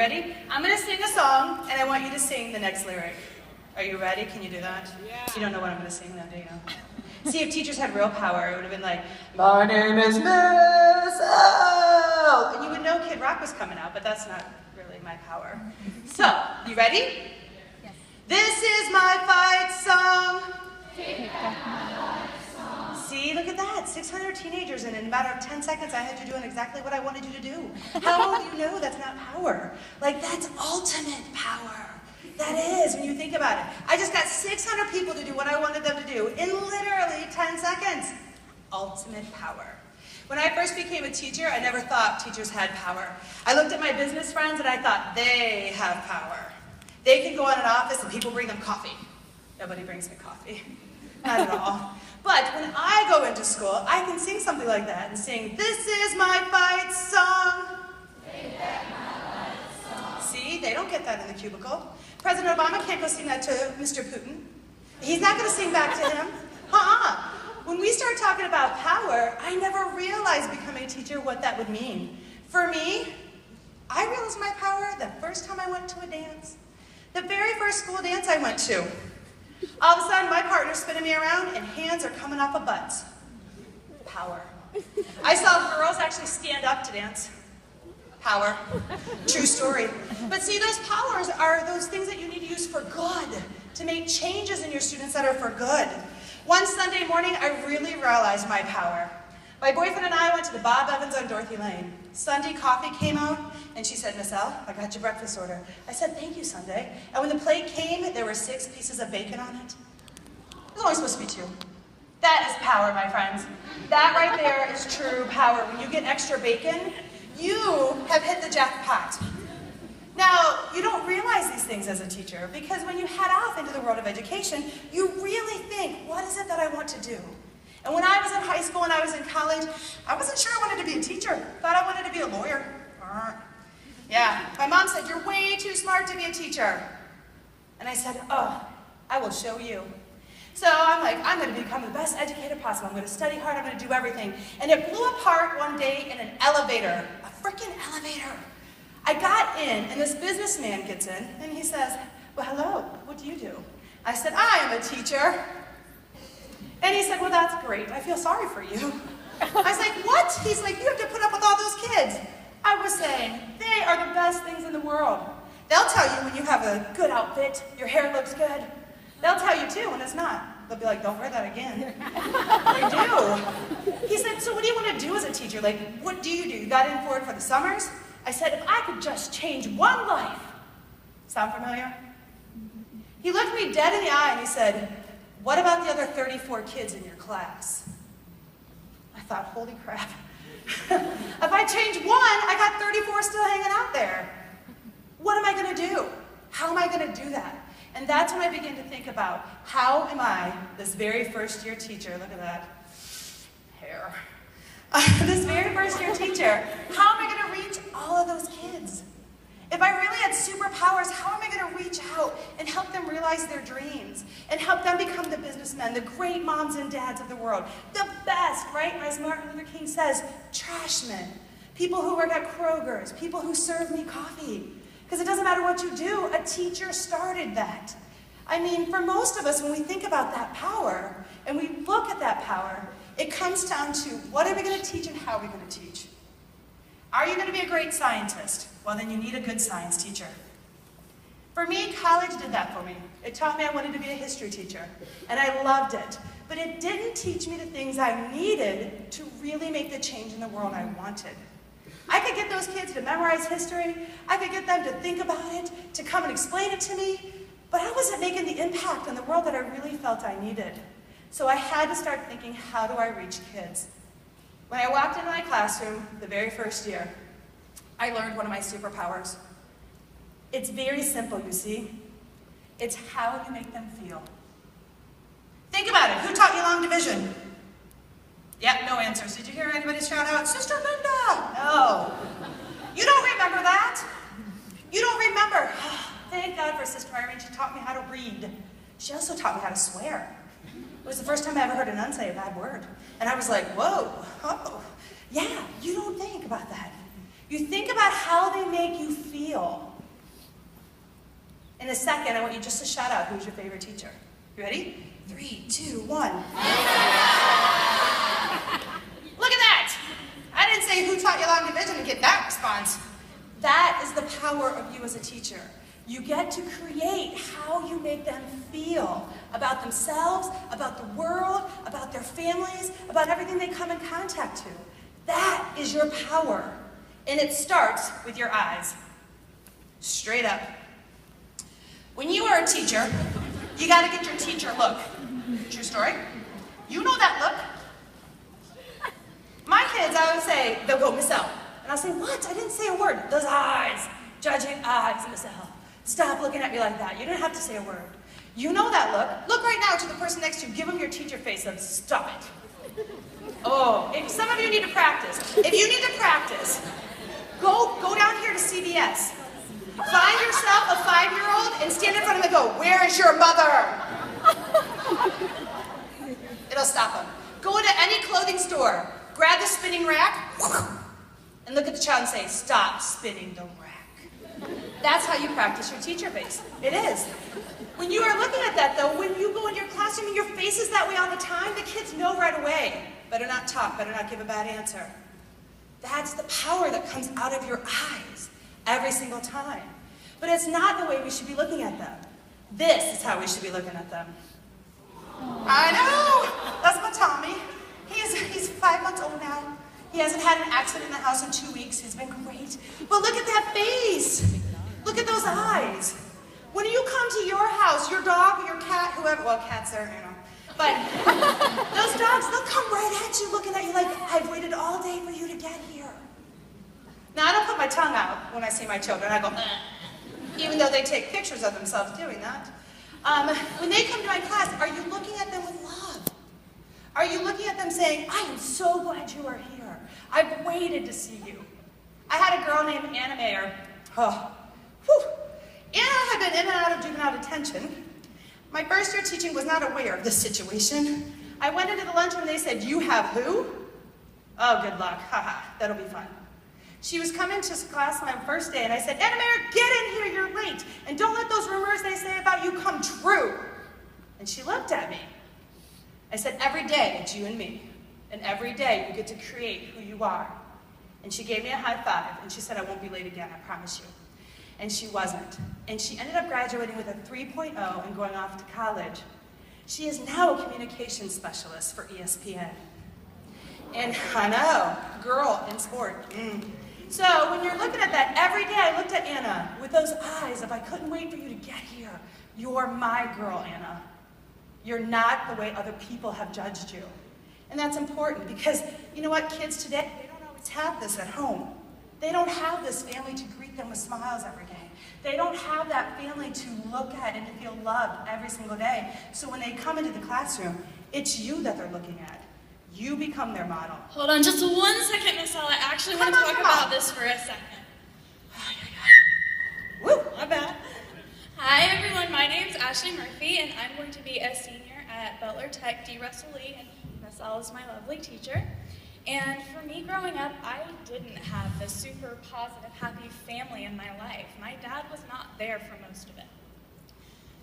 ready? I'm going to sing a song, and I want you to sing the next lyric. Are you ready? Can you do that? Yeah. You don't know what I'm going to sing, though, do you? See, if teachers had real power, it would have been like, my name is Miss L. And you would know Kid Rock was coming out, but that's not really my power. So, you ready? Yes. This is my fight song. See, look at that. 600 teenagers, and in a matter of 10 seconds, I had you doing exactly what I wanted you to do. How will you know that's not power? Like, that's ultimate power. That is, when you think about it. I just got 600 people to do what I wanted them to do in literally 10 seconds. Ultimate power. When I first became a teacher, I never thought teachers had power. I looked at my business friends and I thought, they have power. They can go in an office and people bring them coffee. Nobody brings me coffee. Not at all. But when I go into school, I can sing something like that and sing, this is my fight song. See, they don't get that in the cubicle. President Obama can't go sing that to Mr. Putin. He's not going to sing back to him. When we start talking about power, I never realized becoming a teacher what that would mean. For me, I realized my power the first time I went to a dance. The very first school dance I went to. All of a sudden, my partner's spinning me around and hands are coming off of butts. Power. I saw girls actually stand up to dance. Power. True story. But see, those powers are those things that you need to use for good, to make changes in your students that are for good. One Sunday morning, I really realized my power. My boyfriend and I went to the Bob Evans on Dorothy Lane. Sunday coffee came out, and she said, Miss L, I got your breakfast order. I said, thank you, Sunday. And when the plate came, there were 6 pieces of bacon on it. It was only supposed to be 2. That is power, my friends. That right there is true power. When you get extra bacon, you have hit the jackpot. Now, you don't realize these things as a teacher, because when you head off into the world of education, you really think, what is it that I want to do? And when I was in high school and I was in college, I wasn't sure I wanted to be a teacher. Thought I wanted to be a lawyer. Yeah, my mom said, you're way too smart to be a teacher. And I said, oh, I will show you. So I'm like, I'm going to become the best educator possible. I'm going to study hard. I'm going to do everything. And it blew apart one day in an elevator, a freaking elevator. I got in, and this businessman gets in, and he says, well, hello, what do you do? I said, I am a teacher. And he said, well, that's great. I feel sorry for you. I was like, what? He's like, you have to put up with all those kids. I was saying, they are the best things in the world. They'll tell you when you have a good outfit, your hair looks good. They'll tell you too when it's not. They'll be like, don't wear that again. They do. He said, so what do you want to do as a teacher? Like, what do? You got in for it for the summers? I said, if I could just change one life. Sound familiar? He looked me dead in the eye and he said, what about the other 34 kids in your class? I thought, holy crap. If I change one, I got 34 still hanging out there. What am I going to do? How am I going to do that? And that's when I began to think about, how am I, this very first year teacher, look at that hair, this very first year teacher, how am I going to reach all of those kids? If I really had superpowers, how am I going to reach out and help them realize their dreams and help them become the businessmen, the great moms and dads of the world, the best, right? As Martin Luther King says, trashmen, people who work at Kroger's, people who serve me coffee. Because it doesn't matter what you do, a teacher started that. I mean, for most of us, when we think about that power and we look at that power, it comes down to, what are we going to teach and how are we going to teach? Are you going to be a great scientist? Well, then you need a good science teacher. For me, college did that for me. It taught me I wanted to be a history teacher, and I loved it. But it didn't teach me the things I needed to really make the change in the world I wanted. I could get those kids to memorize history, I could get them to think about it, to come and explain it to me, but I wasn't making the impact on the world that I really felt I needed. So I had to start thinking, how do I reach kids? When I walked into my classroom the very first year, I learned one of my superpowers. It's very simple, you see. It's how you make them feel. Think about it. Who taught you long division? Yep, no answers. Did you hear anybody shout out, Sister Linda? No. You don't remember that? You don't remember. Thank God for Sister Irene. She taught me how to read. She also taught me how to swear. It was the first time I ever heard a nun say a bad word. And I was like, whoa, oh. Yeah, you don't think about that. You think about how they make you feel. In a second, I want you just to shout out who's your favorite teacher. You ready? 3, 2, 1. Look at that! I didn't say who taught you long division to get that response. That is the power of you as a teacher. You get to create how you make them feel about themselves, about the world, about their families, about everything they come in contact to. That is your power. And it starts with your eyes. Straight up. When you are a teacher, you gotta get your teacher look. True story. You know that look. My kids, I would say, they'll go, Miss L. And I'll say, what? I didn't say a word. Those eyes. Judging eyes, Miss L. Stop looking at me like that. You didn't have to say a word. You know that look. Look right now to the person next to you. Give them your teacher face of stop it. Oh, if some of you need to practice. If you need to practice, go down here to CVS. Find yourself a 5-year-old and stand in front of them and go, where is your mother? It'll stop them. Go into any clothing store. Grab the spinning rack and look at the child and say, stop spinning the rack. That's how you practice your teacher face. It is. When you are looking at that, though, when you go into your classroom and your face is that way all the time, the kids know right away. Better not talk, better not give a bad answer. That's the power that comes out of your eyes every single time. But it's not the way we should be looking at them. This is how we should be looking at them. I know! That's my Tommy. He's 5 months old now. He hasn't had an accident in the house in 2 weeks. He's been great. But look at that face. Look at those eyes. When you come to your house, your dog or your cat, whoever, well, cats are, but those dogs, they'll come right at you looking at you like, I've waited all day for you to get here. Now, I don't put my tongue out when I see my children. I go, even though they take pictures of themselves doing that. When they come to my class, are you looking at them with love? Are you looking at them saying, I am so glad you are here. I've waited to see you. I had a girl named Anna Mayer. Anna had been in and out of juvenile detention. My first year teaching was not aware of this situation. I went into the lunchroom and they said, you have who? Oh, good luck. Haha, that'll be fun. She was coming to class my first day and I said, Anna Mayer, get in here, you're late. And don't let those rumors they say about you come true. And she looked at me. I said, every day it's you and me. And every day you get to create who you are. And she gave me a high five and she said, I won't be late again, I promise you. And she wasn't. And she ended up graduating with a 3.0 and going off to college. She is now a communications specialist for ESPN. And I know, girl in sport. So when you're looking at that, every day I looked at Anna with those eyes of I couldn't wait for you to get here. You're my girl, Anna. You're not the way other people have judged you. And that's important because, you know what, kids today, they don't always have this at home. They don't have this family to greet them with smiles every day. They don't have that family to look at and to feel loved every single day. So when they come into the classroom, it's you that they're looking at. You become their model. Hold on just 1 second, Miss L. I actually want to talk about this for a second. Woo, my bad. Hi everyone, my name's Ashley Murphy and I'm going to be a senior at Butler Tech D. Russell Lee, and Miss L is my lovely teacher. And for me growing up, I didn't have this super positive, happy family in my life. My dad was not there for most of it.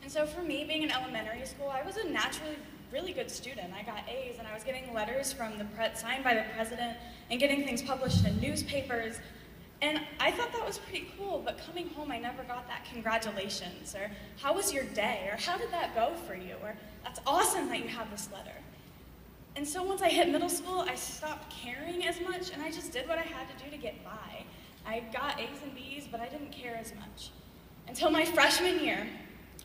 And so for me, being in elementary school, I was a naturally really good student. I got A's and I was getting letters from signed by the president and getting things published in newspapers. And I thought that was pretty cool, but coming home I never got that congratulations, or how was your day, or how did that go for you, or that's awesome that you have this letter. And so once I hit middle school, I stopped caring as much, and I just did what I had to do to get by. I got A's and B's, but I didn't care as much. Until my freshman year,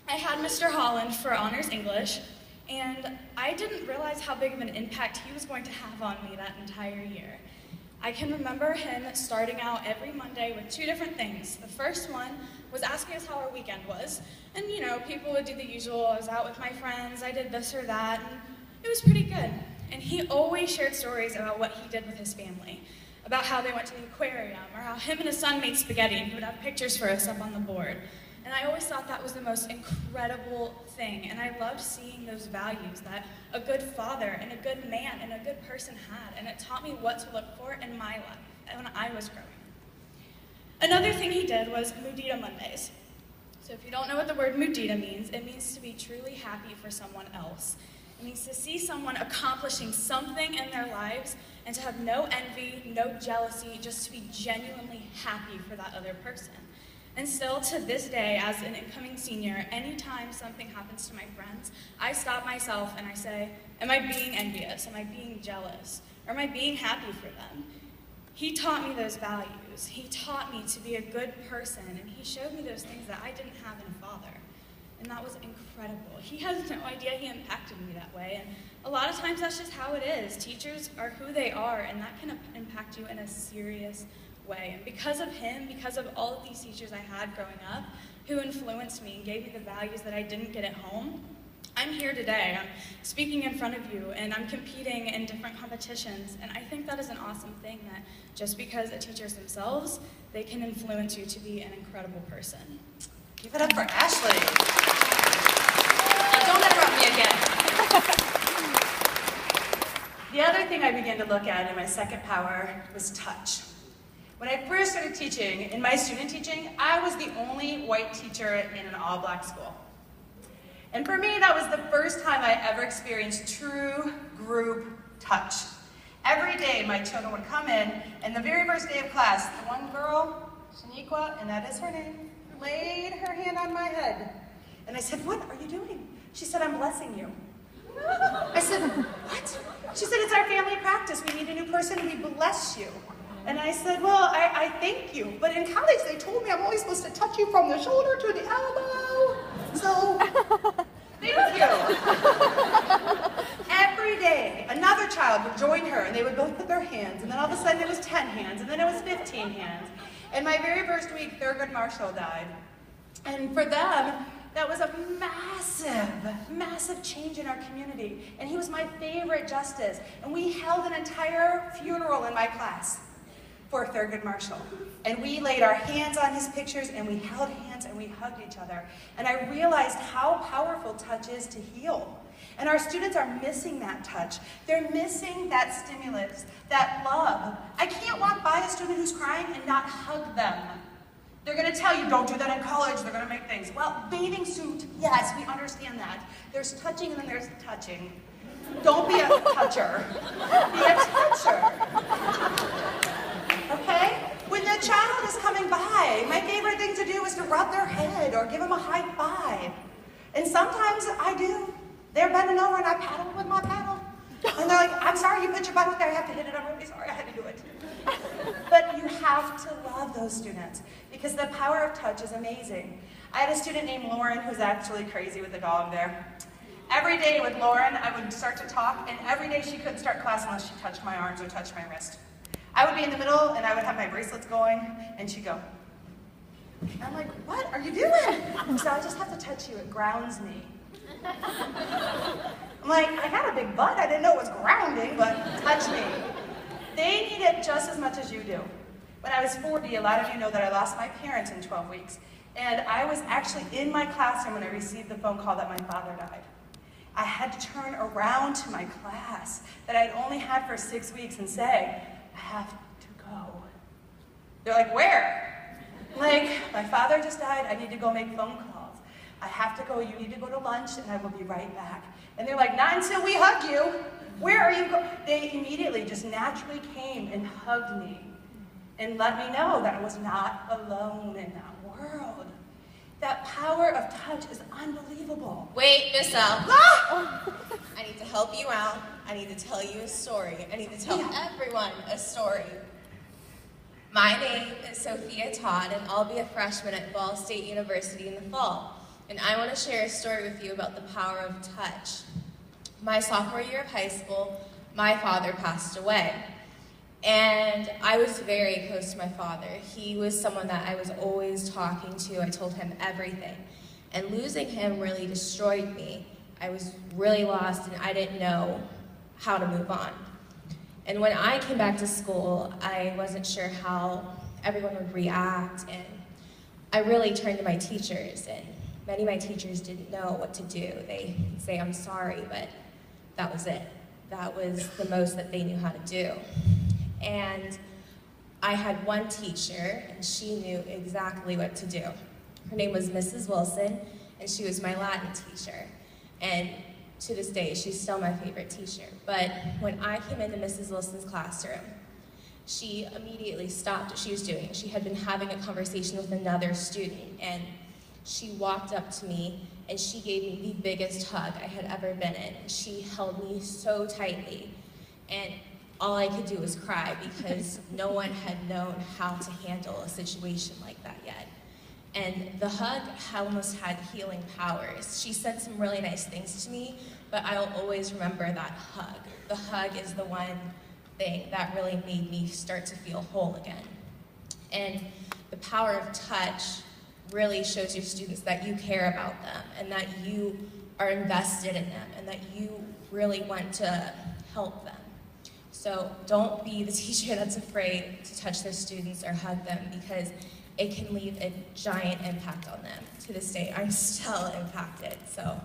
I had Mr. Holland for Honors English, and I didn't realize how big of an impact he was going to have on me that entire year. I can remember him starting out every Monday with 2 different things. The first one was asking us how our weekend was. And you know, people would do the usual, I was out with my friends, I did this or that, and it was pretty good. And he always shared stories about what he did with his family, about how they went to the aquarium, or how him and his son made spaghetti, and he would have pictures for us up on the board. And I always thought that was the most incredible thing, and I loved seeing those values that a good father and a good man and a good person had, and it taught me what to look for in my life when I was growing. Another thing he did was Mudita Mondays. So if you don't know what the word mudita means, it means to be truly happy for someone else. It means to see someone accomplishing something in their lives and to have no envy, no jealousy, just to be genuinely happy for that other person. And still to this day, as an incoming senior, anytime something happens to my friends, I stop myself and I say, am I being envious? Am I being jealous? Or am I being happy for them? He taught me those values. He taught me to be a good person, and he showed me those things that I didn't have in a father. And that was incredible. He has no idea he impacted me that way. And a lot of times that's just how it is. Teachers are who they are, and that can impact you in a serious way. And because of him, because of all of these teachers I had growing up, who influenced me and gave me the values that I didn't get at home, I'm here today. I'm speaking in front of you, and I'm competing in different competitions, and I think that is an awesome thing, that just because the teachers themselves, they can influence you to be an incredible person. Give it up for Ashley. Don't interrupt me again. The other thing I began to look at in my second power was touch. When I first started teaching, in my student teaching, I was the only white teacher in an all-black school. And for me, that was the first time I ever experienced true group touch. Every day, my children would come in, and the very first day of class, the one girl, Shaniqua, and that is her name, laid her hand on my head. And I said, what are you doing? She said, I'm blessing you. I said, what? She said, it's our family practice. We need a new person, we bless you. And I said, well, I thank you. But in college, they told me I'm only supposed to touch you from the shoulder to the elbow. So, thank you. Every day, another child would join her, and they would both put their hands, and then all of a sudden it was 10 hands, and then it was 15 hands. And my very first week, Thurgood Marshall died. And for them, that was a massive, massive change in our community. And he was my favorite justice. And we held an entire funeral in my class for Thurgood Marshall. And we laid our hands on his pictures, and we held hands, and we hugged each other. And I realized how powerful touch is to heal. And our students are missing that touch. They're missing that stimulus, that love. I can't walk by a student who's crying and not hug them. They're going to tell you, don't do that in college, they're going to make things. Well, bathing suit, yes, we understand that. There's touching and then there's touching. Don't be a toucher. Be a toucher. Okay? When the child is coming by, my favorite thing to do is to rub their head or give them a high five. And sometimes I do. They're bending over and I paddle with my paddle. And they're like, I'm sorry you put your butt out there, I have to hit it, I'm really sorry I had to do it. But you have to love those students because the power of touch is amazing. I had a student named Lauren who's actually crazy with the dog there. Every day with Lauren, I would start to talk, and every day she couldn't start class unless she touched my arms or touched my wrist. I would be in the middle and I would have my bracelets going, and she'd go. I'm like, what are you doing? So I just have to touch you, it grounds me. I'm like, I got a big butt, I didn't know it was grounding, but touch me. They need it just as much as you do. When I was 40, a lot of you know that I lost my parents in 12 weeks. And I was actually in my classroom when I received the phone call that my father died. I had to turn around to my class that I'd only had for 6 weeks and say, I have to go. They're like, where? Like, my father just died, I need to go make phone calls. I have to go, you need to go to lunch, and I will be right back. And they're like, not until we hug you. Where are you going? They immediately just naturally came and hugged me and let me know that I was not alone in that world. That power of touch is unbelievable. Wait, Miss L. Ah! I need to help you out. I need to tell you a story. I need to tell everyone a story. My name is Sophia Todd, and I'll be a freshman at Ball State University in the fall. And I want to share a story with you about the power of touch. My sophomore year of high school, my father passed away. And I was very close to my father. He was someone that I was always talking to. I told him everything. And losing him really destroyed me. I was really lost and I didn't know how to move on. And when I came back to school, I wasn't sure how everyone would react. And I really turned to my teachers, and many of my teachers didn't know what to do. They'd say, I'm sorry, but that was it. That was the most that they knew how to do. And I had one teacher, and she knew exactly what to do. Her name was Mrs. Wilson, and she was my Latin teacher. And to this day, she's still my favorite teacher. But when I came into Mrs. Wilson's classroom, she immediately stopped what she was doing. She had been having a conversation with another student, and she walked up to me and she gave me the biggest hug I had ever been in. She held me so tightly, and all I could do was cry because no one had known how to handle a situation like that yet. And the hug almost had healing powers. She said some really nice things to me, but I'll always remember that hug. The hug is the one thing that really made me start to feel whole again. And the power of touch really shows your students that you care about them and that you are invested in them and that you really want to help them. So don't be the teacher that's afraid to touch their students or hug them, because it can leave a giant impact on them. To this day, I'm still impacted, so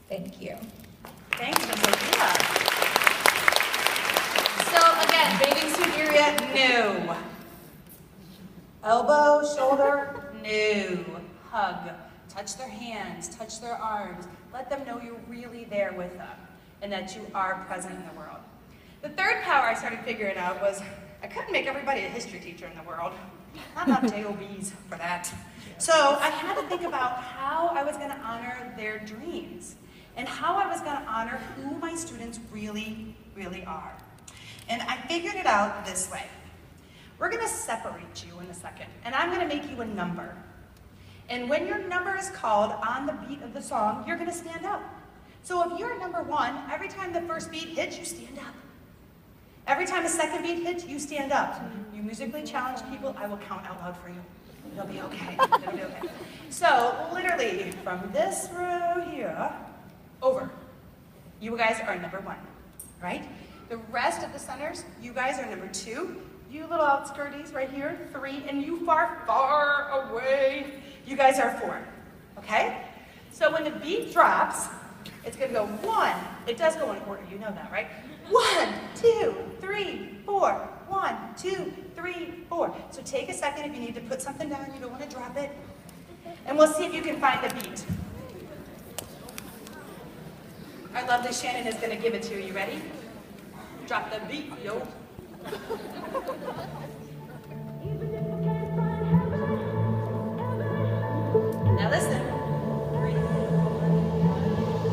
thank you. Thank you, Sophia. So again, bathing suit area, no. Elbow, shoulder, no. Hug, touch their hands, touch their arms. Let them know you're really there with them and that you are present in the world. The third power I started figuring out was I couldn't make everybody a history teacher in the world. Not enough JOBs for that. So I had to think about how I was going to honor their dreams and how I was going to honor who my students really, really are. And I figured it out this way. We're going to separate you in a second, and I'm going to make you a number. And when your number is called on the beat of the song, you're going to stand up. So if you're number 1, every time the first beat hits, you stand up. Every time a second beat hits, you stand up. You musically challenge people, I will count out loud for you. It'll be okay. It'll be okay. So literally, from this row here, over, you guys are number 1, right? The rest of the centers, you guys are number 2. You little outskirties right here, 3, and you far, far away, you guys are 4, okay? So when the beat drops, it's gonna go 1. It does go in order, you know that, right? 1, 2, 3, 4. 1, 2, 3, 4. So take a second if you need to put something down, you don't want to drop it. And we'll see if you can find the beat. Our lovely Shannon is gonna give it to you. You ready? Drop the beat, yo. Now listen. 3,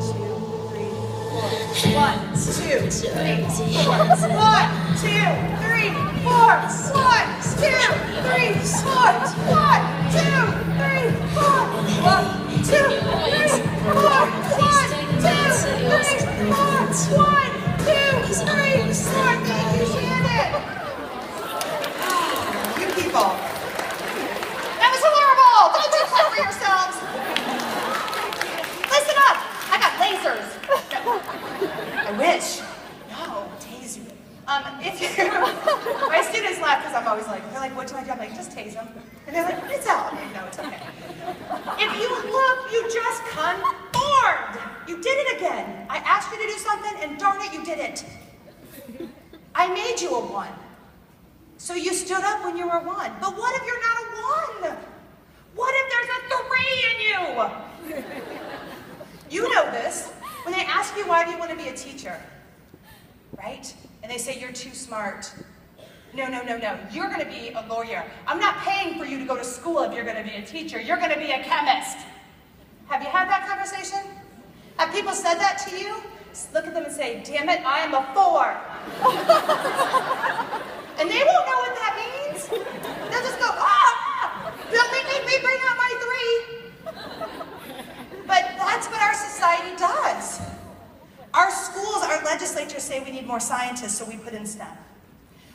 2, 3, 4. 1, 2, 3, 4. 1, 2, 3, 4. 1, 2, 3, 4. 1, 2, 3, 4. 1, 2, 3, 4. 1, 2, 3, 4. 1, 2, 3, 4. Thank you, Shannon. You people. That was horrible. Don't you clap for yourselves. Listen up. I got lasers. I wish. No, tase you. If you, my students laugh because I'm always like, they're like, what do I do? I'm like, just tase them. And they're like, it's out. I'm like, no, it's okay. If you look, you just conformed. You did it again. I asked you to do something, and darn it, you did it. I made you a 1. So you stood up when you were a 1. But what if you're not a 1? What if there's a 3 in you? You know this. When they ask you, why do you want to be a teacher? Right? And they say, you're too smart. No, no, no, no. You're going to be a lawyer. I'm not paying for you to go to school if you're going to be a teacher. You're going to be a chemist. Have you had that conversation? Have people said that to you? Look at them and say, damn it, I am a 4. And they won't know what that means. They'll just go, ah, don't make me bring out my 3. But that's what our society does. Our schools, our legislatures say we need more scientists, so we put in STEM.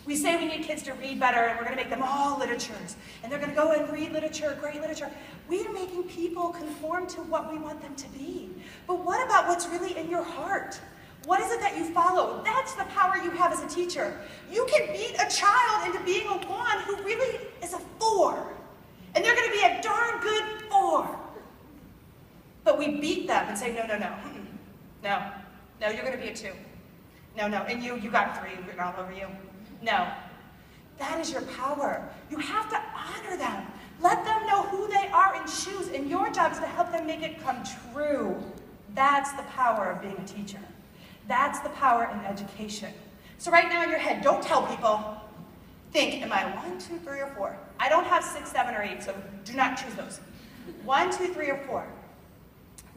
We say we need kids to read better, and we're going to make them all literatures. And they're going to go and read literature, great literature. We are making people conform to what we want them to be. But what about what's really in your heart? What is it that you follow? That's the power you have as a teacher. You can beat a child into being a 1 who really is a 4. And they're going to be a darn good 4. But we beat them and say, no, no, no. No. No, you're going to be a 2. No, no. And you got 3 written all over you. No. That is your power. You have to honor them. Let them know who they are and choose, and your job is to help them make it come true. That's the power of being a teacher. That's the power in education. So right now in your head, don't tell people. Think, am I 1, 2, 3, or 4? I don't have 6, 7, or 8, so do not choose those. 1, 2, 3, or 4.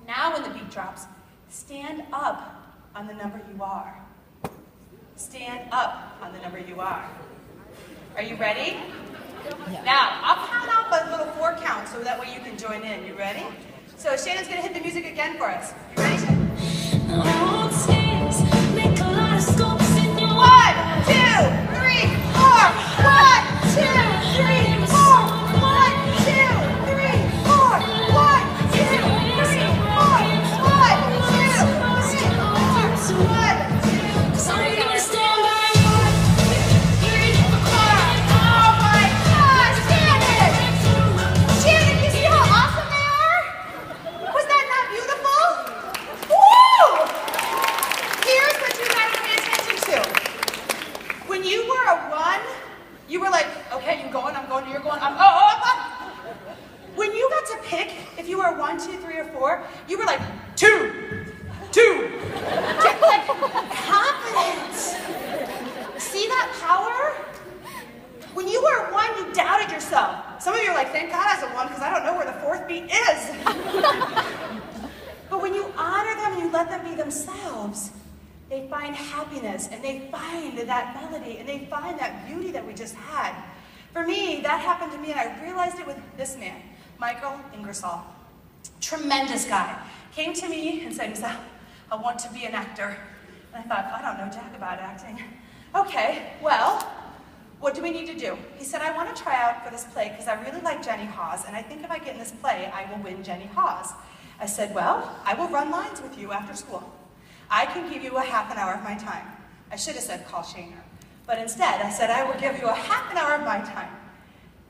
Now when the beat drops, stand up on the number you are. Stand up on the number you are. Are you ready? Yeah. Now, I'll count off a little 4 count so that way you can join in. You ready? So Shannon's going to hit the music again for us. You ready? 1, 2, 3, 4. 1, 2, 3, 4. 1, 2, 3, 4. 1, 2, 3, 4. 1, 2, 3, 4. 1, 2, 3, 4. Oh my gosh, Shannon! Shannon, you see how awesome they are? Was that not beautiful? Woo! Here's what you gotta pay attention to. When you were a 1, you were like, okay, you're going, I'm going, you're going, I'm, oh. When you got to pick, if you were 1, 2, 3, or 4, you were like, 2. Like, confidence. See that power? When you were a 1, you doubted yourself. Some of you are like, thank God I was a 1 because I don't know where the 4th beat is. But when you honor them and you let them be themselves, they find happiness and they find that melody and they find that beauty that we just had. For me, that happened to me, and I realized it with this man, Michael Ingersoll. Tremendous guy. Came to me and said, I want to be an actor. And I thought, I don't know jack about acting. Okay, well, what do we need to do? He said, I want to try out for this play because I really like Jenny Hawes, and I think if I get in this play, I will win Jenny Hawes. I said, well, I will run lines with you after school. I can give you a half an hour of my time. I should have said call Shaner. But instead, I said, I will give you a half an hour of my time.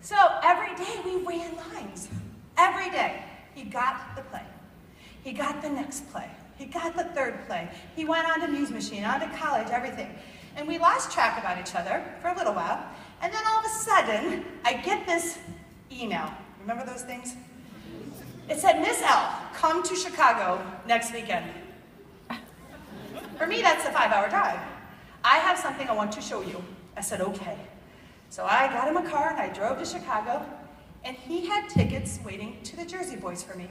So every day we ran lines. Every day. He got the play. He got the next play. He got the 3rd play. He went on to News Machine, on to college, everything. And we lost track about each other for a little while. And then all of a sudden, I get this email. Remember those things? It said, Miss L, come to Chicago next weekend. For me, that's a 5-hour drive. I have something I want to show you. I said, okay. So I got him a car and I drove to Chicago, and he had tickets waiting to the Jersey Boys for me.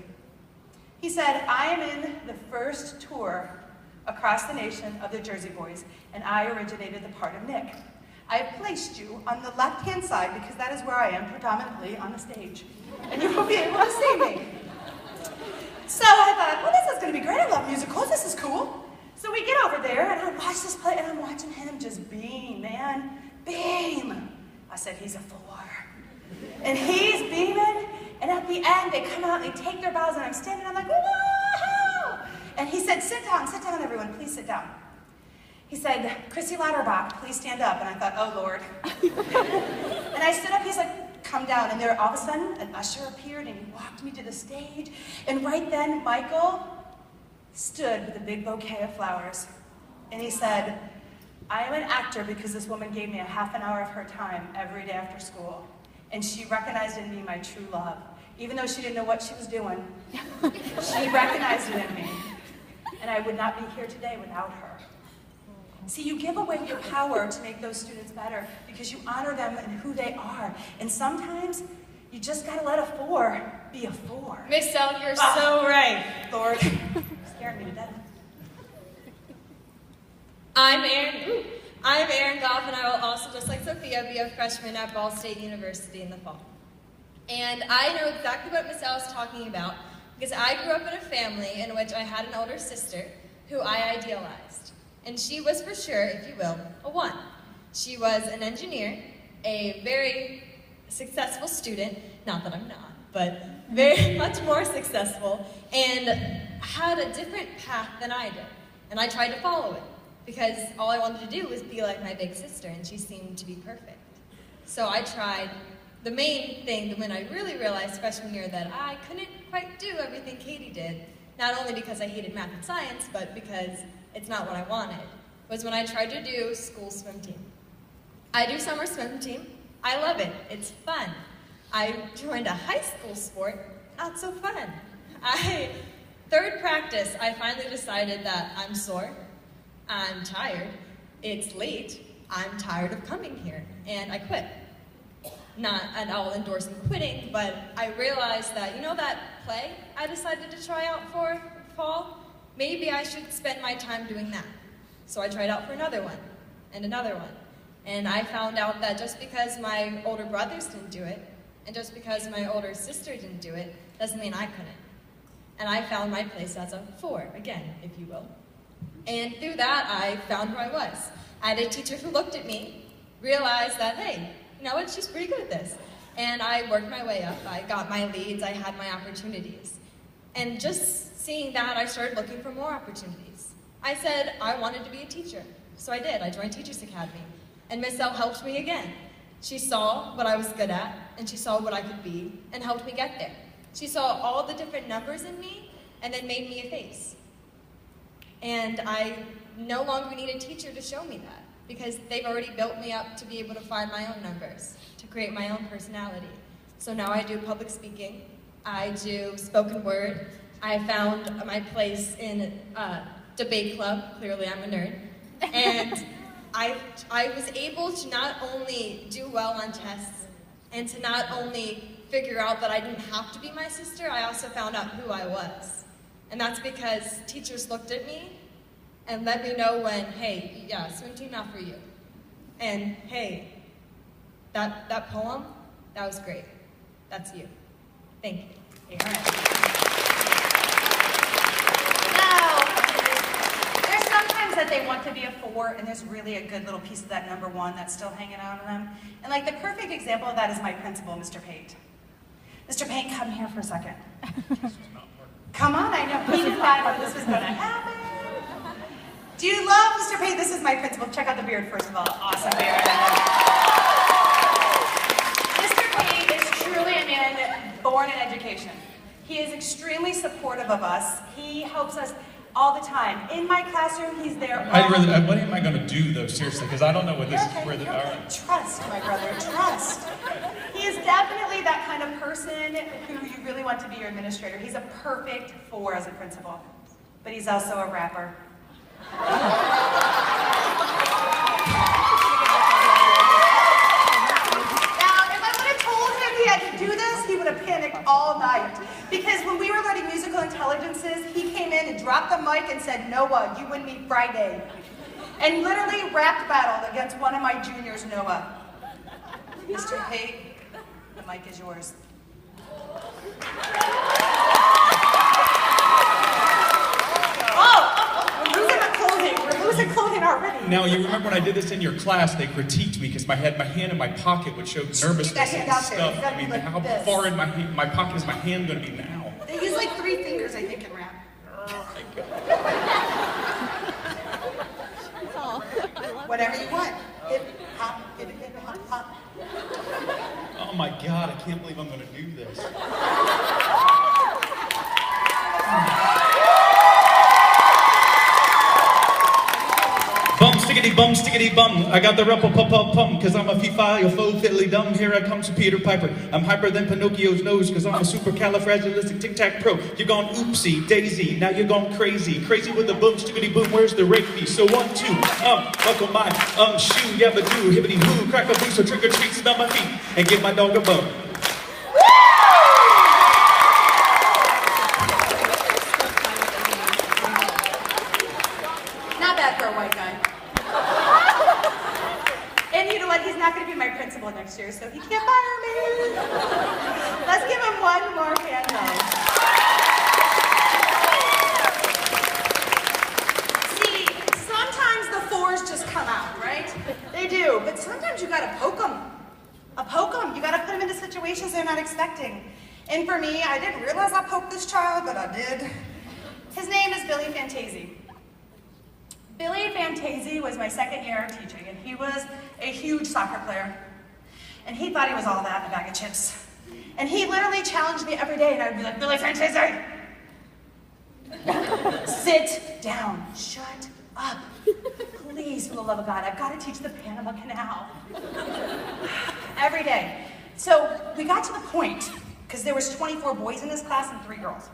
He said, I am in the first tour across the nation of the Jersey Boys, and I originated the part of Nick. I have placed you on the left-hand side because that is where I am predominantly on the stage, and you will be able to see me. So I thought, well, this is going to be great. I love musicals. This is cool. So we get over there, and I watch this play, and I'm watching him just beam, man. Beam. I said, he's a 4. And he's beaming, and at the end, they come out, and they take their bows, and I'm standing, I'm like, whoa! And he said, sit down, everyone, please sit down. He said, Crissy Lauterbach, please stand up. And I thought, oh, Lord. And I stood up, he's like, come down. And there, all of a sudden, an usher appeared, and he walked me to the stage. And right then, Michael stood with a big bouquet of flowers. And he said, I am an actor because this woman gave me a half an hour of her time every day after school. And she recognized in me my true love. Even though she didn't know what she was doing, she recognized it in me. And I would not be here today without her. See, you give away your power to make those students better because you honor them and who they are. And sometimes you just gotta let a 4 be a 4. Miss L, you're so right. Lord, scared me to death. I'm Erin Goff, and I will also, just like Sophia, be a freshman at Ball State University in the fall. And I know exactly what Miss L is talking about because I grew up in a family in which I had an older sister who I idealized. And she was, for sure, if you will, a 1. She was an engineer, a very successful student, not that I'm not, but very much more successful, and had a different path than I did. And I tried to follow it because all I wanted to do was be like my big sister, and she seemed to be perfect. So I tried. The main thing, when I really realized freshman year that I couldn't quite do everything Katie did, not only because I hated math and science, but because it's not what I wanted, was when I tried to do school swim team. I do summer swim team. I love it. It's fun. I joined a high school sport, not so fun. Third practice, I finally decided that I'm sore, I'm tired, it's late, I'm tired of coming here, and I quit. Not at all endorsing quitting, but I realized that, you know that play I decided to try out for fall? Maybe I should spend my time doing that. So I tried out for another one, and another one. And I found out that just because my older brothers didn't do it, and just because my older sister didn't do it, doesn't mean I couldn't. And I found my place as a 4, again, if you will. And through that, I found who I was. I had a teacher who looked at me, realized that, hey, you know what, she's pretty good at this. And I worked my way up. I got my leads, I had my opportunities. And just seeing that, I started looking for more opportunities. I said I wanted to be a teacher, so I did. I joined Teachers Academy. And Miss L helped me again. She saw what I was good at, and she saw what I could be, and helped me get there. She saw all the different numbers in me, and then made me a face. And I no longer need a teacher to show me that, because they've already built me up to be able to find my own numbers, to create my own personality. So now I do public speaking, I do spoken word, I found my place in debate club, clearly I'm a nerd, and I was able to not only do well on tests, and to not only figure out that I didn't have to be my sister, I also found out who I was. And that's because teachers looked at me and let me know when, hey, yeah, swim team, not for you. And hey, that poem, that was great. That's you. Thank you. All right. Now, there's sometimes that they want to be a 4, and there's really a good little piece of that number 1 that's still hanging out on them. And like the perfect example of that is my principal, Mr. Pate. Mr. Pate, come here for a second. Come on, I know. He didn't know this was going to happen. Do you love Mr. Pate? This is my principal. Check out the beard, first of all. Awesome beard. Mr. Pate is truly a man born in education. He is extremely supportive of us. He helps us all the time. In my classroom, he's there. What am I going to do, though, seriously? Because I don't know what this is. Where the, all right. Trust, my brother, trust. He is definitely that kind of person who you really want to be your administrator. He's a perfect 4 as a principal, but he's also a rapper. Now, if I would have told him he had to do this, he would have panicked all night. Because when we were learning musical intelligences, he came in and dropped the mic and said, Noah, you win me Friday. And literally rap battled against one of my juniors, Noah. Mr. Pate, the mic is yours. We're losing clothing already. Now, you remember when I did this in your class, they critiqued me because I had my hand in my pocket would show nervousness and stuff. I mean, how far in my pocket is my hand going to be now? They use like 3 fingers, I think, in rap. Oh my God. Whatever you want. Hip, hop, hip, hop, hop. Oh my God, I can't believe I'm going to do this. Bum, stickety bum, I got the rumple pum, cause I'm a fee-fi, a faux fiddly dum. Here I come to Peter Piper. I'm hyper than Pinocchio's nose, cause I'm a supercalifragilistic tic-tac-pro. You're gone oopsie, daisy, now you're gone crazy. Crazy with the boom, stickety boom, where's the rake me? So 1, 2, buckle my, shoe, yabba doo, hibbity hoo, crack a boo, so trick or treat, sit on my feet, and give my dog a bone. Not bad for a white guy. And you know what? He's not going to be my principal next year, so he can't fire me. Let's give him one more hand though. See, sometimes the 4s just come out, right? They do, but sometimes you got to poke them. You got to put them into situations they're not expecting. And for me, I didn't realize I poked this child, but I did. His name is Billy Fantasie. Billy Fantasie was my 2nd year teaching, and he was a huge soccer player. And he thought he was all that in a bag of chips. And he literally challenged me every day, and I'd be like, Billy Fantasie, sit down, shut up. Please, for the love of God, I've got to teach the Panama Canal. Every day. So we got to the point, because there was 24 boys in this class and 3 girls.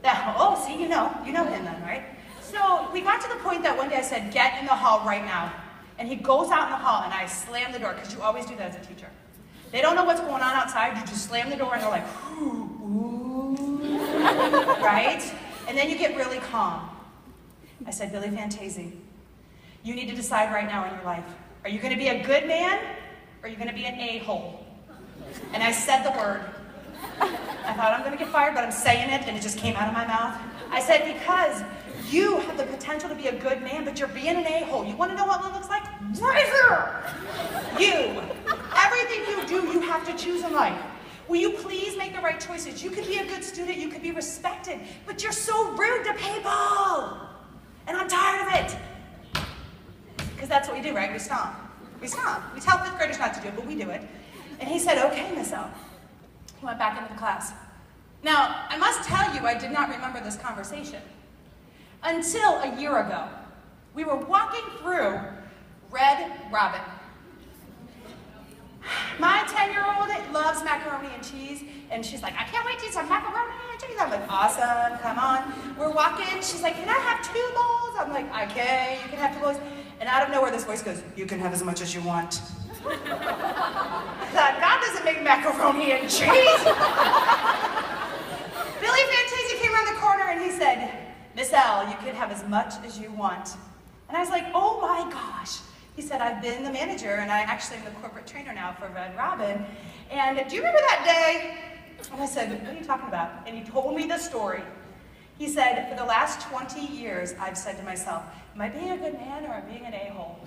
Oh, see, you know him then, right? So we got to the point that one day I said, get in the hall right now. And he goes out in the hall and I slam the door, because you always do that as a teacher. They don't know what's going on outside, you just slam the door and they're like, ooh, right? And then you get really calm. I said, Billy Fantasie, you need to decide right now in your life. Are you gonna be a good man, or are you gonna be an a-hole? And I said the word. I thought I'm gonna get fired, but I'm saying it, and it just came out of my mouth. I said, because you have the potential to be a good man, but you're being an a-hole. You wanna know what one looks like? Right here! You. Everything you do, you have to choose in life. Will you please make the right choices? You could be a good student, you could be respected, but you're so rude to people! And I'm tired of it. Because that's what we do, right? We stomp. We stomp. We tell 5th graders not to do it, but we do it. And he said, okay, Miss L. He went back into the class. Now, I must tell you, I did not remember this conversation. Until a year ago, we were walking through Red Robin. My 10-year-old loves macaroni and cheese, and she's like, I can't wait to eat some macaroni and cheese. I'm like, awesome, come on. We're walking, she's like, can I have 2 bowls? I'm like, okay, you can have 2 bowls. And out of nowhere, this voice goes, you can have as much as you want. I thought, God doesn't make macaroni and cheese. Billy Fantasie came around the corner and he said, Miss L, you can have as much as you want. And I was like, oh my gosh. He said, I've been the manager and I actually am the corporate trainer now for Red Robin. And do you remember that day? And I said, what are you talking about? And he told me the story. He said, for the last 20 years, I've said to myself, am I being a good man or am I being an a-hole?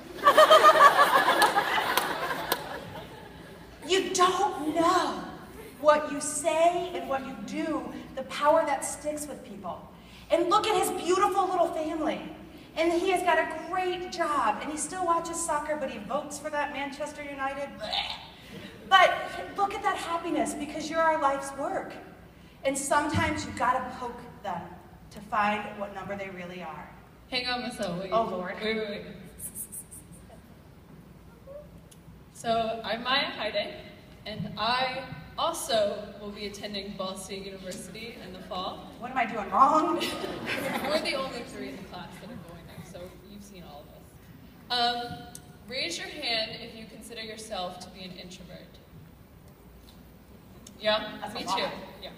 You don't know what you say and what you do, the power that sticks with people. And look at his beautiful little family. And he has got a great job, and he still watches soccer, but he votes for that Manchester United. But look at that happiness, because you're our life's work. And sometimes you've got to poke them to find what number they really are. Hang on, Miss O. Oh, Lord. Wait. So, I'm Maya Heide, and I also will be attending Ball State University in the fall. What am I doing wrong? We're the only 3 in the class that are going there, so you've seen all of us. Raise your hand if you consider yourself to be an introvert. Yeah? That's Me a lot. too. Yeah.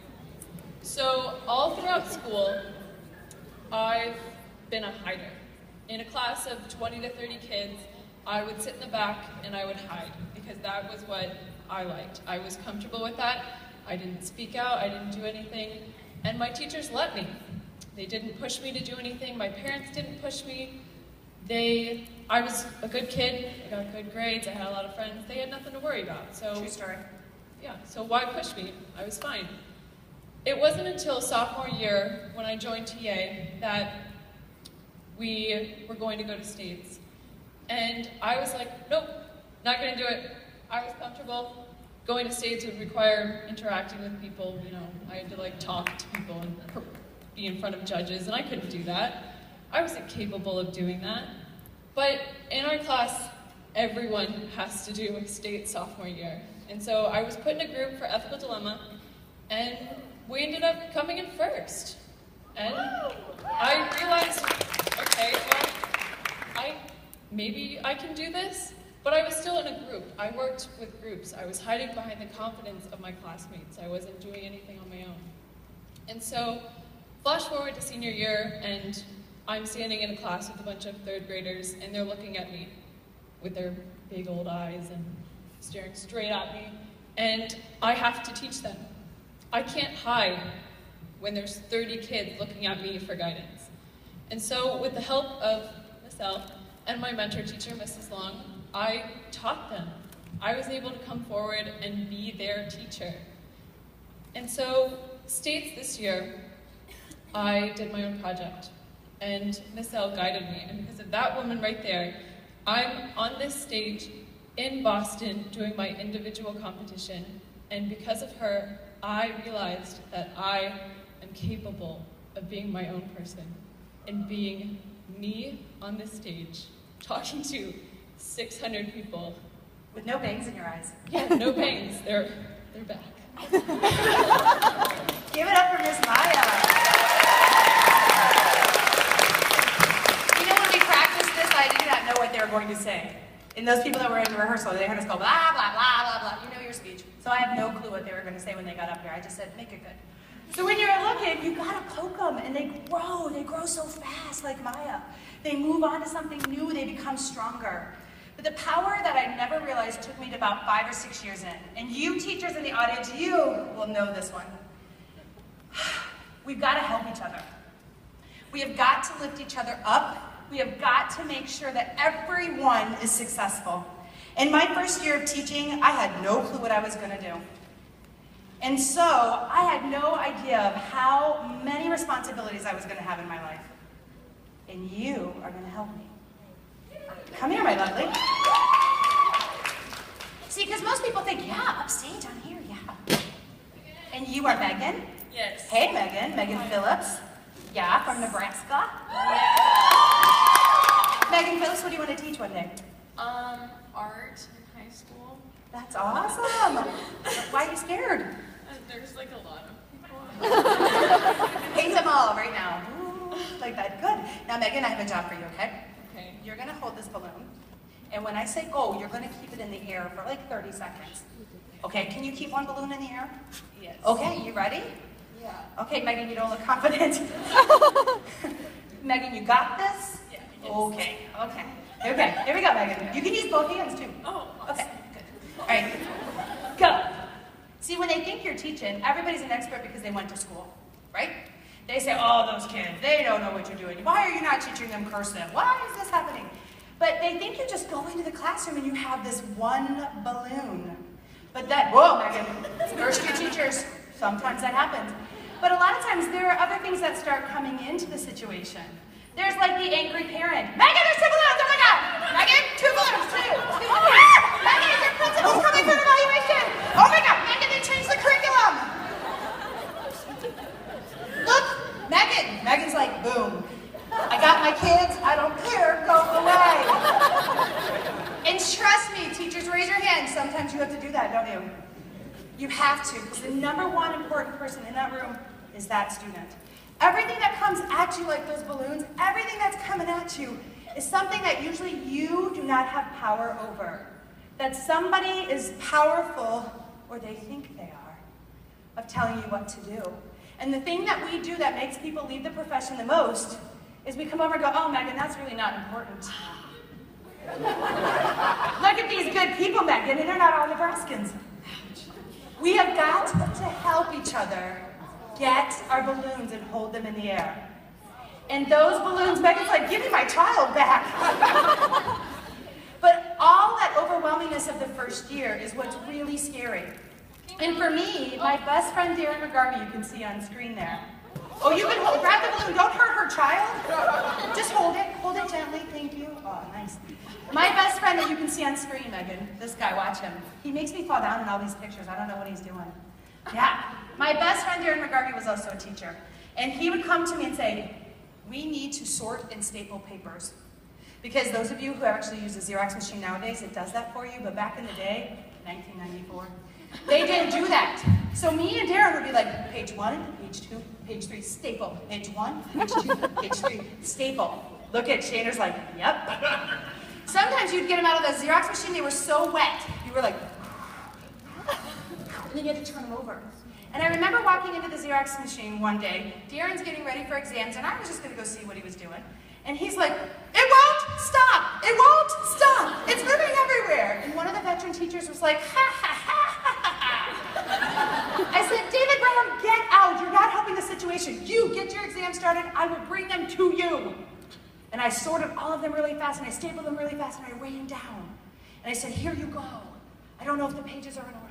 So, all throughout school, I've been a hider. In a class of 20 to 30 kids, I would sit in the back and I would hide, because that was what I liked. I was comfortable with that. I didn't speak out, I didn't do anything, and my teachers let me. They didn't push me to do anything, my parents didn't push me. I was a good kid, I got good grades, I had a lot of friends, they had nothing to worry about. So, True story. yeah, so why push me? I was fine. It wasn't until sophomore year, when I joined TA, that we were going to go to States. And I was like, nope, not gonna do it. I was comfortable. Going to States would require interacting with people, you know, I had to like talk to people and be in front of judges, and I couldn't do that. I wasn't capable of doing that. But in our class, everyone has to do State sophomore year. And so I was put in a group for Ethical Dilemma, and we ended up coming in first. And I realized, okay, well, maybe I can do this. But I was still in a group. I worked with groups. I was hiding behind the confidence of my classmates. I wasn't doing anything on my own. And so, flash forward to senior year, and I'm standing in a class with a bunch of 3rd graders, and they're looking at me with their big old eyes and staring straight at me. And I have to teach them. I can't hide when there's 30 kids looking at me for guidance. And so, with the help of Miss L and my mentor teacher, Mrs. Long, I taught them. I was able to come forward and be their teacher. And so, States this year, I did my own project, and Miss L guided me, and because of that woman right there, I'm on this stage in Boston doing my individual competition, and because of her, I realized that I am capable of being my own person, and being me on this stage, talking to 600 people With no bangs in your eyes. Yeah, no bangs. They're back. Give it up for Miss Maya. You know, when we practiced this, I did not know what they were going to say. And those people that were in rehearsal, they heard us go blah, blah, blah, blah, blah. You know your speech. So I have no clue what they were going to say when they got up here. I just said, make it good. So when you're looking, you gotta poke them, and they grow so fast like Maya. They move on to something new, they become stronger. But the power that I never realized took me to about 5 or 6 years in. And you teachers in the audience, you will know this one. We've gotta help each other. We have got to lift each other up. We have got to make sure that everyone is successful. In my first year of teaching, I had no clue what I was gonna do. And so, I had no idea of how many responsibilities I was going to have in my life. And you are going to help me. Come here, my lovely. See, because most people think, yeah, upstage, I'm here, yeah. And you are Megan? Yes. Hey, Megan. Megan Phillips. Yeah, from Nebraska. Yeah. Megan Phillips, what do you want to teach one day? Art in high school. That's awesome. Why are you scared? There's like a lot of people. Paint them all right now. Ooh, like that. Good. Now, Megan, I have a job for you, okay? Okay. You're going to hold this balloon, and when I say go, you're going to keep it in the air for like 30 seconds. Okay, can you keep one balloon in the air? Yes. Okay, you ready? Yeah. Okay, Megan, you don't look confident. Megan, you got this? Yeah. Yes. Okay, okay. Okay, here we go, Megan. You can use both hands, too. Oh, awesome. Okay, good. All right, go. See, when they think you're teaching, everybody's an expert because they went to school, right? They say, oh, those kids, they don't know what you're doing. Why are you not teaching them cursive? Why is this happening? But they think you just go into the classroom and you have this one balloon. But that, whoa, Megan, first year teachers, sometimes that happens. But a lot of times there are other things that start coming into the situation. There's like the angry parent. Megan, there's 2 balloons, oh my God! Megan, 2 balloons, 2. Ah! Megan, your principal's coming for an evaluation! Oh my God, Megan, they changed the curriculum! Look, Megan. Megan's like, boom. I got my kids, I don't care, go away. And trust me, teachers, raise your hand. Sometimes you have to do that, don't you? You have to, because the #1 important person in that room is that student. Everything that comes at you like those balloons, everything that's coming at you is something that usually you do not have power over. That somebody is powerful, or they think they are, of telling you what to do. And the thing that we do that makes people leave the profession the most is we come over and go, oh, Megan, that's really not important. Look at these good people, Megan, and they're not all Nebraskans. We have got to help each other get our balloons and hold them in the air. And those balloons, Megan's like, give me my child back. But all that overwhelmingness of the first year is what's really scary. And for me, my best friend Darren McGarvey, you can see on screen there. Oh, you can grab the balloon, don't hurt her child. Just hold it gently, thank you. Oh, nice. My best friend that you can see on screen, Megan, this guy, watch him. He makes me fall down in all these pictures, I don't know what he's doing. Yeah, my best friend Darren McGarvey was also a teacher. And he would come to me and say, we need to sort and staple papers. Because those of you who actually use a Xerox machine nowadays, it does that for you, but back in the day, 1994, they didn't do that. So me and Darren would be like, page 1, page 2, page 3, staple. Page 1, page 2, page 3, staple. Look at Shaner's like, yep. Sometimes you'd get them out of the Xerox machine, they were so wet, you were like, and then you had to turn them over. And I remember walking into the Xerox machine one day, Darren's getting ready for exams, and I was just gonna go see what he was doing. And he's like, it won't stop, it won't stop, it's moving everywhere. And one of the veteran teachers was like, ha ha ha ha ha. I said, David Brown, get out, you're not helping the situation. You get your exam started, I will bring them to you. And I sorted all of them really fast, and I stapled them really fast, and I ran down. And I said, here you go. I don't know if the pages are in order.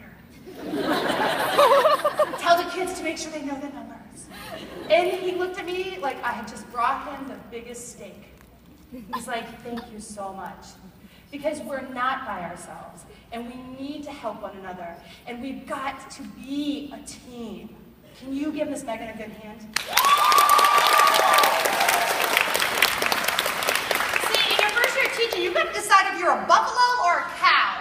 Tell the kids to make sure they know the numbers. And he looked at me like I had just brought him the biggest steak. He's like, thank you so much. Because we're not by ourselves, and we need to help one another, and we've got to be a team. Can you give Miss Megan a good hand? See, in your first year of teaching, you've got to decide if you're a buffalo or a cow.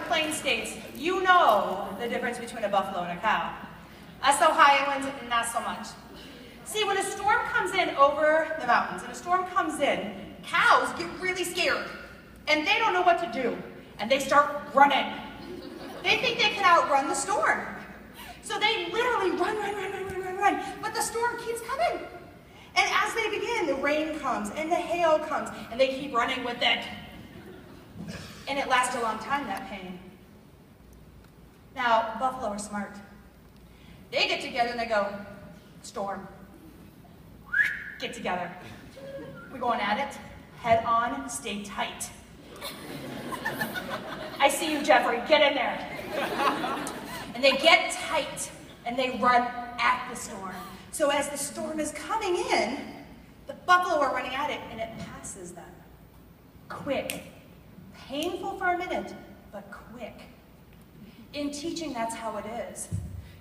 Plains states, you know the difference between a buffalo and a cow. Us Ohioans, not so much. See, when a storm comes in over the mountains, and a storm comes in, cows get really scared, and they don't know what to do, and they start running. They think they can outrun the storm. So they literally run, but the storm keeps coming. And as they begin, the rain comes, and the hail comes, and they keep running with it. And it lasts a long time, that pain. Now, buffalo are smart. They get together and they go, storm. Get together. We're going at it. Head on, stay tight. I see you, Jeffrey. Get in there. And they get tight, and they run at the storm. So as the storm is coming in, the buffalo are running at it, and it passes them. Quick. Painful for a minute, but quick. In teaching, that's how it is.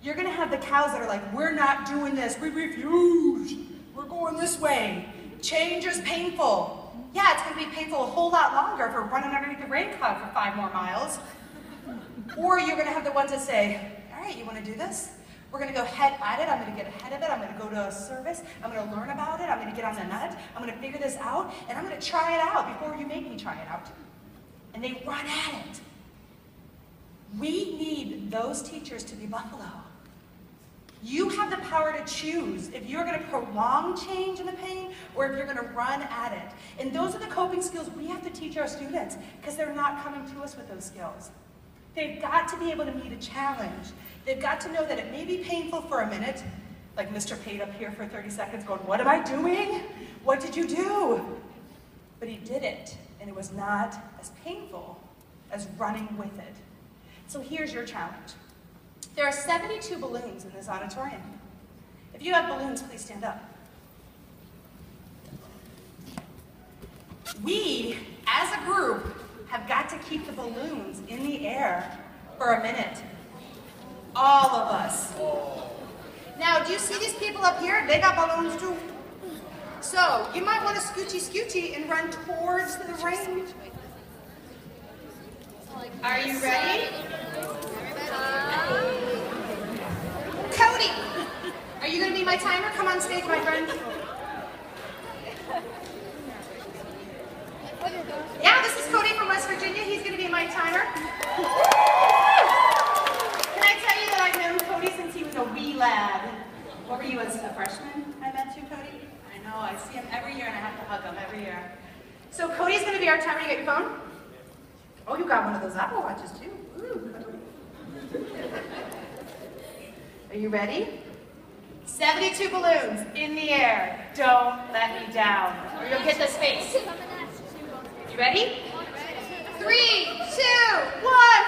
You're going to have the cows that are like, we're not doing this. We refuse. We're going this way. Change is painful. Yeah, it's going to be painful a whole lot longer if we're running underneath the rain cloud for 5 more miles. Or you're going to have the ones that say, all right, you want to do this? We're going to go head at it. I'm going to get ahead of it. I'm going to go to a service. I'm going to learn about it. I'm going to get on the nut. I'm going to figure this out. And I'm going to try it out before you make me try it out. And they run at it. We need those teachers to be buffalo. You have the power to choose if you're going to prolong change in the pain or if you're going to run at it. And those are the coping skills we have to teach our students because they're not coming to us with those skills. They've got to be able to meet a challenge. They've got to know that it may be painful for a minute, like Mr. Pate up here for 30 seconds going, what am I doing? What did you do? But he did it, and it was not as painful as running with it. So here's your challenge. There are 72 balloons in this auditorium. If you have balloons, please stand up. We, as a group, have got to keep the balloons in the air for a minute. All of us. Now, do you see these people up here? They got balloons too. So, you might want to scoochie and run towards the rain. Are you ready? Cody, are you going to be my timer? Come on stage, my friend. Yeah, this is Cody from West Virginia. He's going to be my timer. Can I tell you that I've known Cody since he was a wee lad? What were you, as a freshman? I met you, Cody? I know, I see him every year and I have to hug him every year. So Cody's going to be our timer. You got your phone? Oh, you got one of those Apple Watches too. Ooh. Are you ready? 72 balloons in the air. Don't let me down, or you'll hit the space. You ready? 3, 2, 1,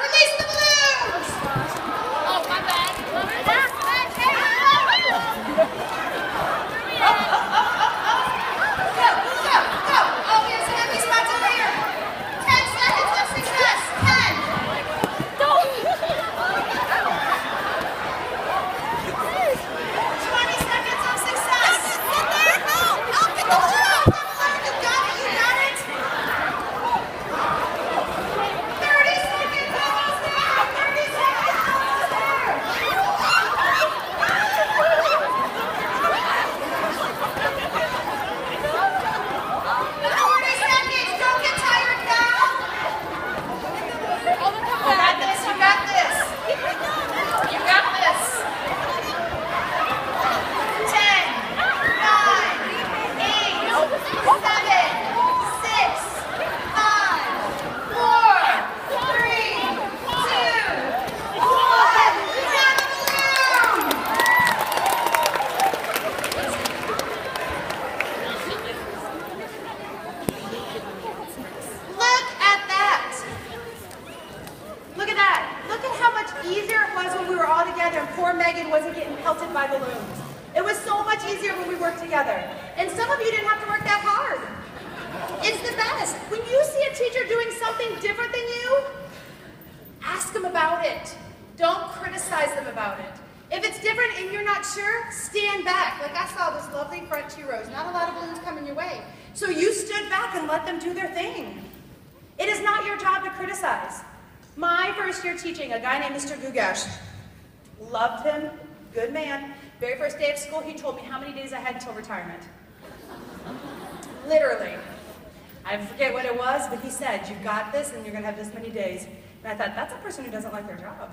release the balloons! Oh, my bad. Go! Oh, here's some empty spots over here. 10 seconds of success. 10. 20 seconds of success. I'll get the balloon. You got it. 30 seconds. Almost there. 30 seconds. Almost there. 40 seconds. Don't get tired now. You got this. You got this. You got this. 10, 9, 8, 7, 6, 5, 4, 3, 2, 1. Grab the balloon. Look at that. Look at that. Look at how much easier it was when we were all together and poor Megan wasn't getting pelted by balloons. It was so much easier when we worked together. And some of you didn't have to work that hard. It's the best. When you see a teacher doing something different than you, ask them about it. Don't criticize them about it. If it's different and you're not sure, stand back. Like I saw this lovely front 2 rows. Not a lot of balloons coming your way. So you stood back and let them do their thing. It is not your job to criticize. My first year teaching, a guy named Mr. Gugash. Loved him, good man. Very first day of school, he told me how many days I had until retirement. Literally. I forget what it was, but he said, you've got this and you're gonna have this many days. And I thought, that's a person who doesn't like their job.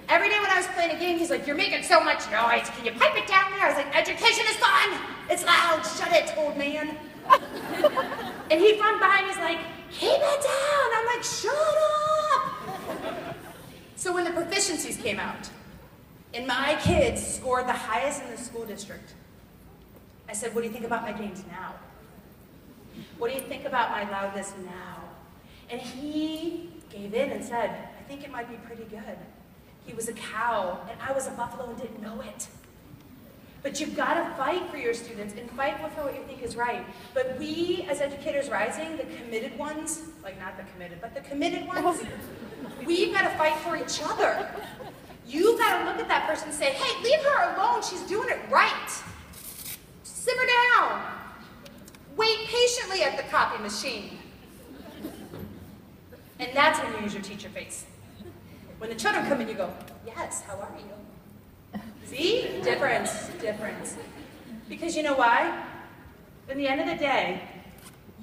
Every day when I was playing a game, he's like, you're making so much noise, can you pipe it down there? I was like, education is fun, it's loud, shut it, old man. And he'd run by and he's like, keep it down. I'm like, shut up. So when the proficiencies came out, and my kids scored the highest in the school district, I said, what do you think about my games now? What do you think about my loudness now? And he gave in and said, I think it might be pretty good. He was a cow, and I was a buffalo and didn't know it. But you've got to fight for your students and fight for what you think is right. But we, as Educators Rising, the committed ones, like not the committed, but the committed ones, we've got to fight for each other. You've got to look at that person and say, hey, leave her alone, she's doing it right. Simmer down. Wait patiently at the copy machine. And that's when you use your teacher face. When the children come in, you go, yes, how are you? See? Difference, difference. Because you know why? In the end of the day,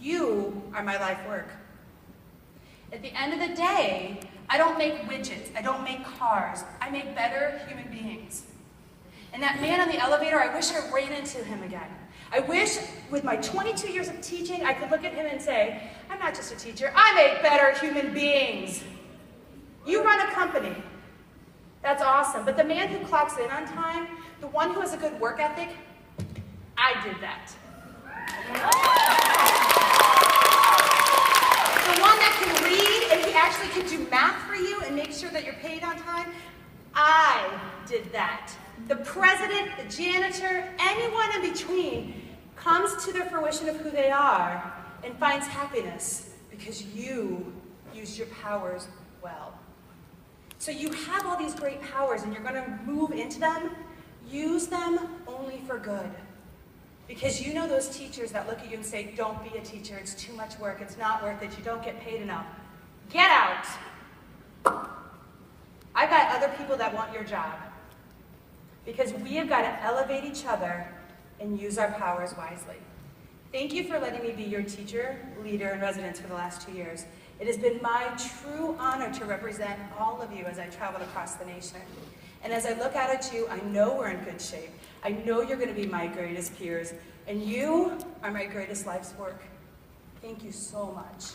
you are my life work. At the end of the day, I don't make widgets, I don't make cars, I make better human beings. And that man on the elevator, I wish I ran into him again. I wish, with my 22 years of teaching, I could look at him and say, I'm not just a teacher, I make better human beings. You run a company. That's awesome. But the man who clocks in on time, the one who has a good work ethic, I did that. The one that can read and he actually can do math for you and make sure that you're paid on time, I did that. The president, the janitor, anyone in between comes to the fruition of who they are and finds happiness because you used your powers well. So you have all these great powers and you're going to move into them. Use them only for good. Because you know those teachers that look at you and say, don't be a teacher, it's too much work, it's not worth it, you don't get paid enough. Get out. I've got other people that want your job. Because we have got to elevate each other and use our powers wisely. Thank you for letting me be your teacher, leader, and residence for the last 2 years. It has been my true honor to represent all of you as I traveled across the nation. And as I look out at you, I know we're in good shape. I know you're going to be my greatest peers, and you are my greatest life's work. Thank you so much.